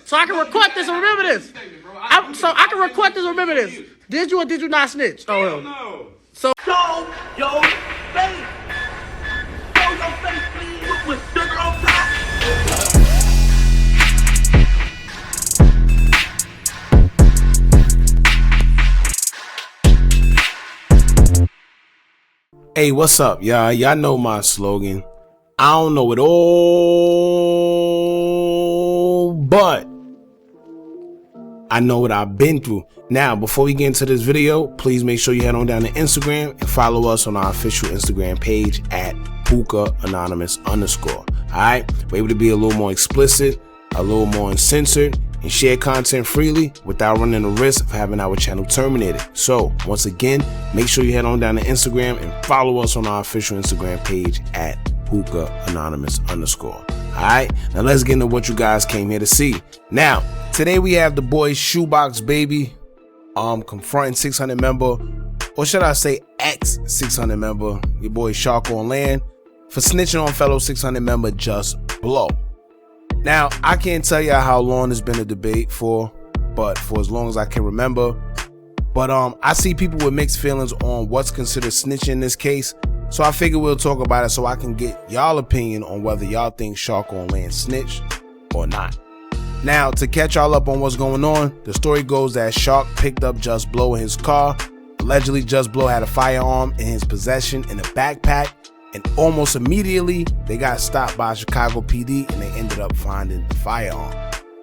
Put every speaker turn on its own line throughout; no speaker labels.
So I can record this and remember this. So I can record this and remember this. Did you or did you not snitch? Oh, hell no. So
Show your face. Show your face, please, with sugar on top.
Hey, what's up, y'all? Y'all know my slogan. I don't know it all, but I know what I've been through. Now, before we get into this video, please make sure you head on down to Instagram and follow us on our official Instagram page at hookahanonymous_. Alright? We're able to be a little more explicit, a little more uncensored, and share content freely without running the risk of having our channel terminated. So, once again, make sure you head on down to Instagram and follow us on our official Instagram page at hookahanonymous_. Alright, now let's get into what you guys came here to see. Now, today we have the boy ShoeBox baby, Confronts 600 member, or should I say ex-600 member, your boy Shark on Land, for snitching on fellow 600 member Jusblow. Now, I can't tell you how long it's been a debate for, but for as long as I can remember. But I see people with mixed feelings on what's considered snitching in this case. So I figure we'll talk about it so I can get y'all opinion on whether y'all think Shark on Land snitched or not. Now, to catch y'all up on what's going on, the story goes that Shark picked up Jusblow in his car. Allegedly, Jusblow had a firearm in his possession in a backpack. And almost immediately, they got stopped by Chicago PD and they ended up finding the firearm.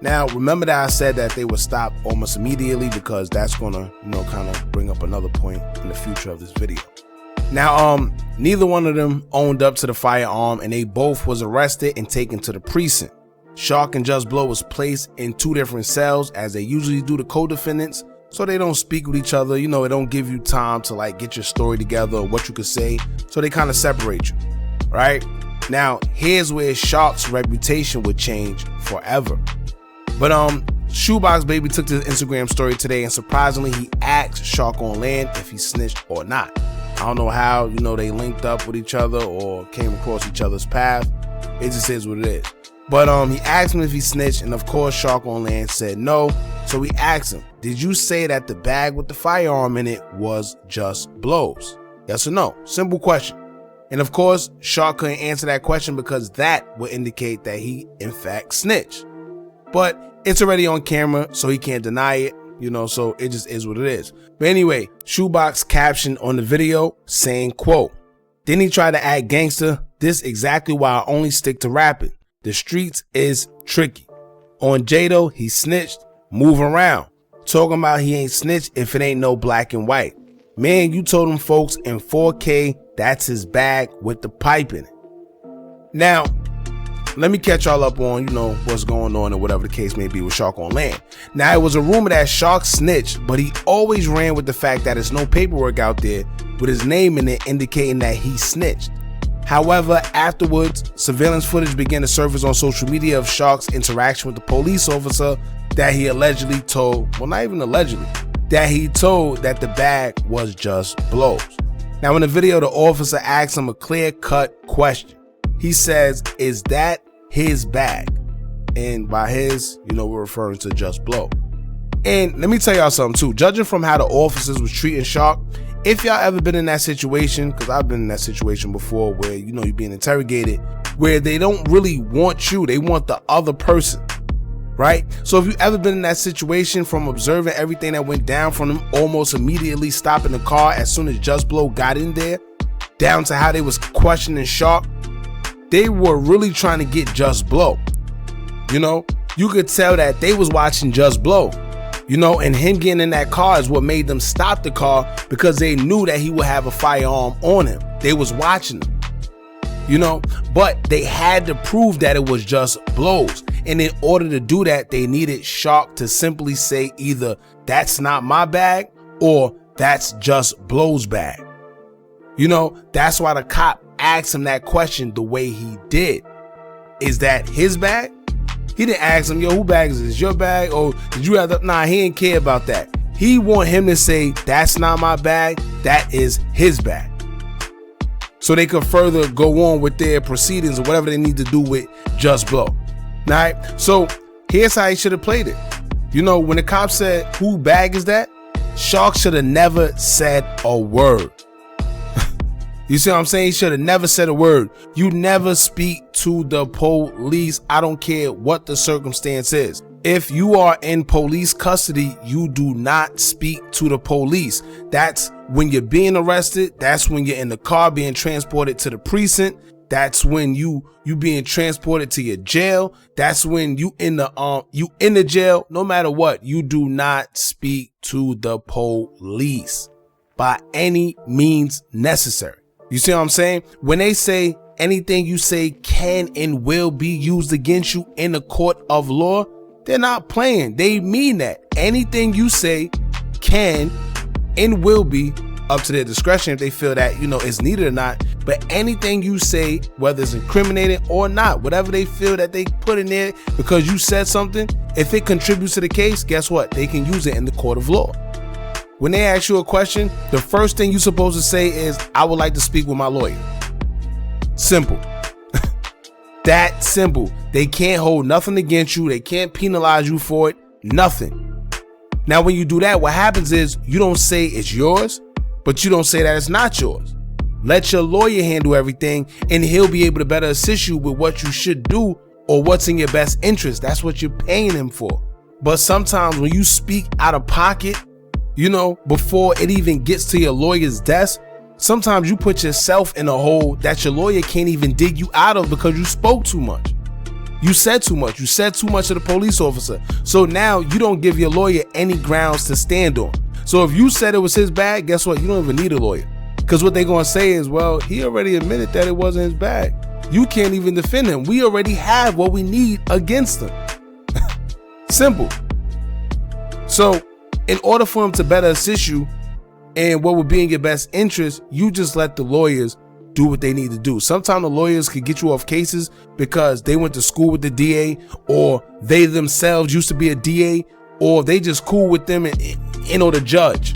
Now, remember that I said that they were stopped almost immediately because that's gonna, kind of bring up another point in the future of this video. Now, neither one of them owned up to the firearm and they both was arrested and taken to the precinct. Shark and Jusblow was placed in two different cells as they usually do to co-defendants, so they don't speak with each other. It don't give you time to get your story together or what you could say, so they kind of separate you, right? Now, here's where Shark's reputation would change forever. But ShoeBox baby took to his Instagram story today and surprisingly he asked Shark on Land if he snitched or not. I don't know how, they linked up with each other or came across each other's path. It just is what it is. But he asked him if he snitched, and of course Shark on Land said no. So he asked him, did you say that the bag with the firearm in it was Jusblow's? Yes or no? Simple question. And of course, Shark couldn't answer that question because that would indicate that he in fact snitched. But it's already on camera, so he can't deny it, so it just is what it is. But anyway, ShoeBox captioned on the video saying, quote, then he tried to act gangster. This exactly why I only stick to rapping. The streets is tricky. On Jado, he snitched. Move around. Talking about he ain't snitched if it ain't no black and white. Man, you told them folks in 4K that's his bag with the pipe in it. Now, let me catch y'all up on, what's going on and whatever the case may be with Shark on Land. Now, it was a rumor that Shark snitched, but he always ran with the fact that there's no paperwork out there with his name in it indicating that he snitched. However, afterwards, surveillance footage began to surface on social media of Shark's interaction with the police officer that he allegedly told, well, not even allegedly, that he told that the bag was Jusblow's. Now, in the video, the officer asks him a clear-cut question. He says, is that his bag? And by his, we're referring to Jusblow. And let me tell y'all something too. Judging from how the officers was treating Shark, if y'all ever been in that situation, because I've been in that situation before where, you're being interrogated, where they don't really want you, they want the other person, right? So if you ever been in that situation, from observing everything that went down, from them almost immediately stopping the car as soon as Jusblow got in there, down to how they was questioning Shark, they were really trying to get Jusblow. You could tell that they was watching Jusblow. And him getting in that car is what made them stop the car because they knew that he would have a firearm on him. They was watching him, but they had to prove that it was Jusblow's. And in order to do that, they needed Shark to simply say either that's not my bag or that's Jusblow's bag. That's why the cop asked him that question the way he did. Is that his bag? He didn't ask him, yo, who bag is this? Your bag? Or did you have the... Nah, he didn't care about that. He want him to say, that's not my bag, that is his bag. So they could further go on with their proceedings or whatever they need to do with Jusblow. Alright, so Here's how he should have played it. You know, when the cop said, "Who bag is that?" Shark should have never said a word. You see what I'm saying? He should have never said a word. You never speak to the police. I don't care what the circumstance is. If you are in police custody, you do not speak to the police. That's when you're being arrested. That's when you're in the car being transported to the precinct. That's when you being transported to your jail. That's when you in the jail. No matter what, you do not speak to the police by any means necessary. You see what I'm saying? When they say anything you say can and will be used against you in a court of law, they're not playing. They mean that. Anything you say can and will be, up to their discretion if they feel that, you know, it's needed or not. But anything you say, whether it's incriminating or not, whatever they feel that they put in there because you said something, if it contributes to the case, guess what? They can use it in the court of law. When they ask you a question, the first thing you're supposed to say is, "I would like to speak with my lawyer." Simple. That simple. They can't hold nothing against you. They can't penalize you for it. Nothing. Now, when you do that, what happens is you don't say it's yours, but you don't say that it's not yours. Let your lawyer handle everything, and he'll be able to better assist you with what you should do or what's in your best interest. That's what you're paying him for. But sometimes when you speak out of pocket, you know, before it even gets to your lawyer's desk, sometimes you put yourself in a hole that your lawyer can't even dig you out of because you spoke too much. You said too much. You said too much to the police officer. So now you don't give your lawyer any grounds to stand on. So if you said it was his bag, guess what? You don't even need a lawyer. Because what they're going to say is, well, he already admitted that it wasn't his bag. You can't even defend him. We already have what we need against him. Simple. So in order for him to better assist you and what would be in your best interest, you just let the lawyers do what they need to do. Sometimes the lawyers can get you off cases because they went to school with the DA, or they themselves used to be a DA, or they just cool with them and the judge.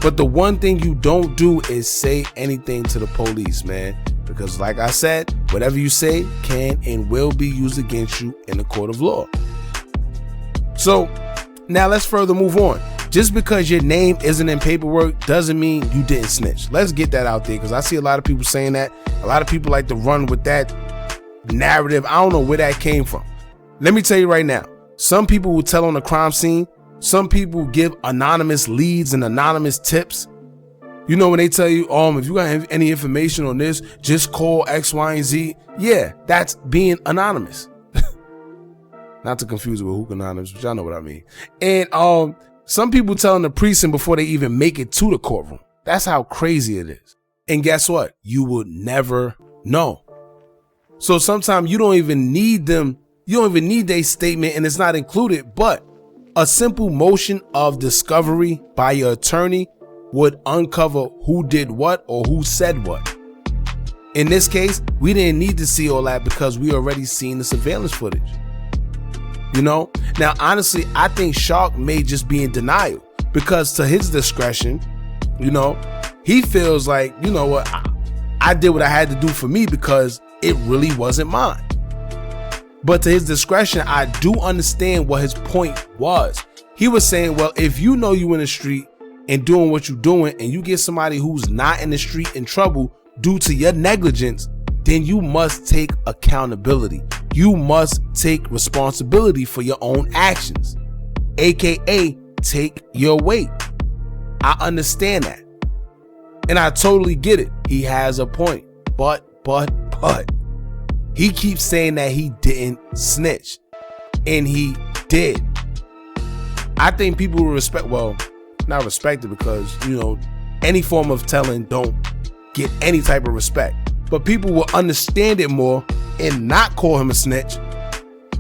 But the one thing you don't do is say anything to the police, man, because like I said, whatever you say can and will be used against you in the court of law. So now let's further move on. Just because your name isn't in paperwork doesn't mean you didn't snitch. Let's get that out there, because I see a lot of people saying that. A lot of people like to run with that narrative. I don't know where that came from. Let me tell you right now, some people will tell on the crime scene. Some people give anonymous leads and anonymous tips. You know, when they tell you, if you got any information on this, just call X, Y, and Z. Yeah, that's being anonymous. Not to confuse it with Hookah Anonymous, but y'all know what I mean. And some people telling the precinct before they even make it to the courtroom. That's how crazy it is. And guess what? You will never know. So sometimes you don't even need them. You don't even need their statement, and it's not included. But a simple motion of discovery by your attorney would uncover who did what or who said what. In this case, we didn't need to see all that because we already seen the surveillance footage. You know, now, honestly, I think Shark may just be in denial because to his discretion, you know, he feels like, you know what, I did what I had to do for me because it really wasn't mine. But to his discretion, I do understand what his point was. He was saying, well, if you know you in the street and doing what you're doing and you get somebody who's not in the street in trouble due to your negligence, then you must take accountability. You must take responsibility for your own actions, aka take your weight. I understand that. And I totally get it. He has a point. But he keeps saying that he didn't snitch. And he did. I think people will respect, well, not respect it because, you know, any form of telling don't get any type of respect. But people will understand it more and not call him a snitch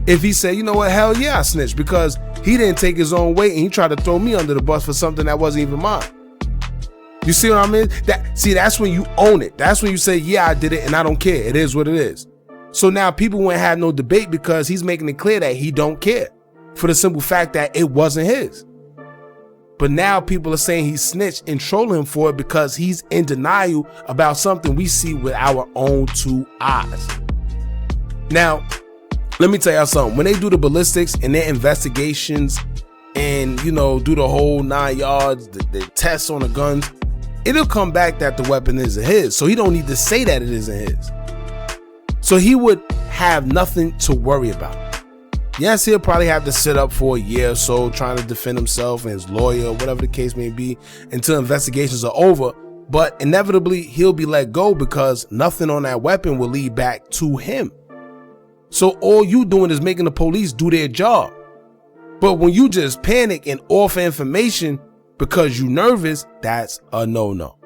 if he said, you know what, hell yeah, I snitched because he didn't take his own weight and he tried to throw me under the bus for something that wasn't even mine. You see what I mean? That's when you own it. That's when you say, yeah, I did it and I don't care. It is what it is. So now people won't have no debate because he's making it clear that he don't care for the simple fact that it wasn't his. But now people are saying he snitched and trolling him for it because he's in denial about something we see with our own two eyes. Now, let me tell y'all something. When they do the ballistics and their investigations and, you know, do the whole 9 yards, the tests on the guns, it'll come back that the weapon isn't his. So he don't need to say that it isn't his. So he would have nothing to worry about. Yes, he'll probably have to sit up for a year or so trying to defend himself and his lawyer, whatever the case may be, until investigations are over. But inevitably, he'll be let go because nothing on that weapon will lead back to him. So all you doing is making the police do their job. But when you just panic and offer information because you nervous, that's a no-no.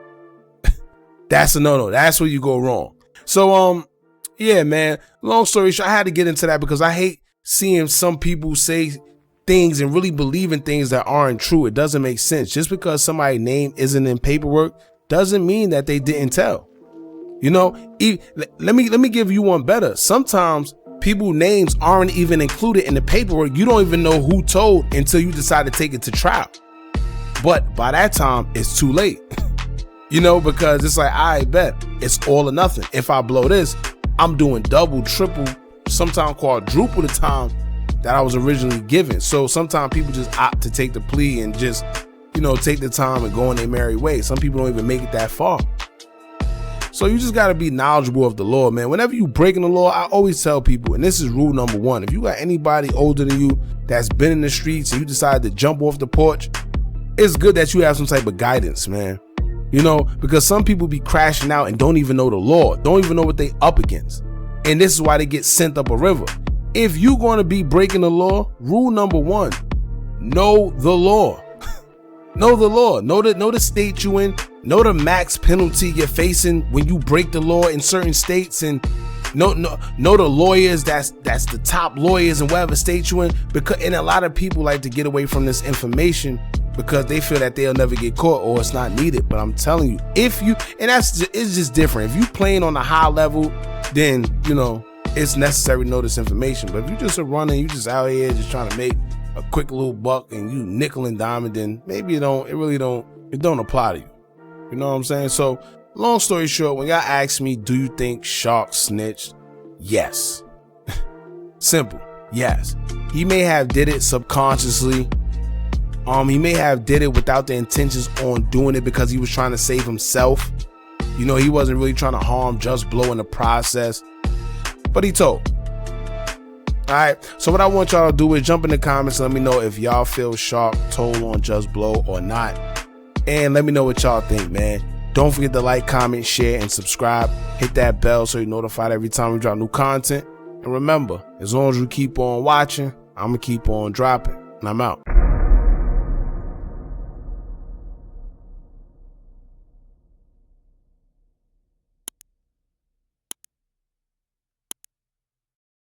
That's a no-no. That's where you go wrong. So, yeah, man, long story short, I had to get into that because I hate seeing some people say things and really believe in things that aren't true. It doesn't make sense. Just because somebody's name isn't in paperwork doesn't mean that they didn't tell. You know, let me give you one better. Sometimes people's names aren't even included in the paperwork. You don't even know who told until you decide to take it to trial. But by that time, it's too late. You know, because it's like, I bet it's all or nothing. If I blow this, I'm doing double, triple, sometimes quadruple the time that I was originally given. So sometimes people just opt to take the plea and just, you know, take the time and go on their merry way. Some people don't even make it that far. So you just got to be knowledgeable of the law, man. Whenever you breaking the law, I always tell people, and this is rule number 1, if you got anybody older than you that's been in the streets and you decide to jump off the porch, it's good that you have some type of guidance, man. You know, because some people be crashing out and don't even know the law, don't even know what they up against. And this is why they get sent up a river. If you're going to be breaking the law, rule number 1, know the law. Know the law. Know the state you in. Know the max penalty you're facing when you break the law in certain states, and know the lawyers that's the top lawyers in whatever state you in. And a lot of people like to get away from this information because they feel that they'll never get caught or it's not needed. But I'm telling you, it's just different. If you playing on a high level, then you know it's necessary to know this information. But if you just a runner, you just out here just trying to make a quick little buck and you nickel and dime, then maybe it don't apply to you. You know what I'm saying? So long story short, when y'all ask me, do you think Shark snitched? Yes. Simple. Yes. He may have did it subconsciously. He may have did it without the intentions on doing it because he was trying to save himself. You know, he wasn't really trying to harm Jusblow in the process, but he told. All right, so what I want y'all to do is jump in the comments and let me know if y'all feel Shark told on Jusblow or not. And let me know what y'all think, man. Don't forget to like, comment, share, and subscribe. Hit that bell so you're notified every time we drop new content. And remember, as long as you keep on watching, I'm going to keep on dropping. And I'm out.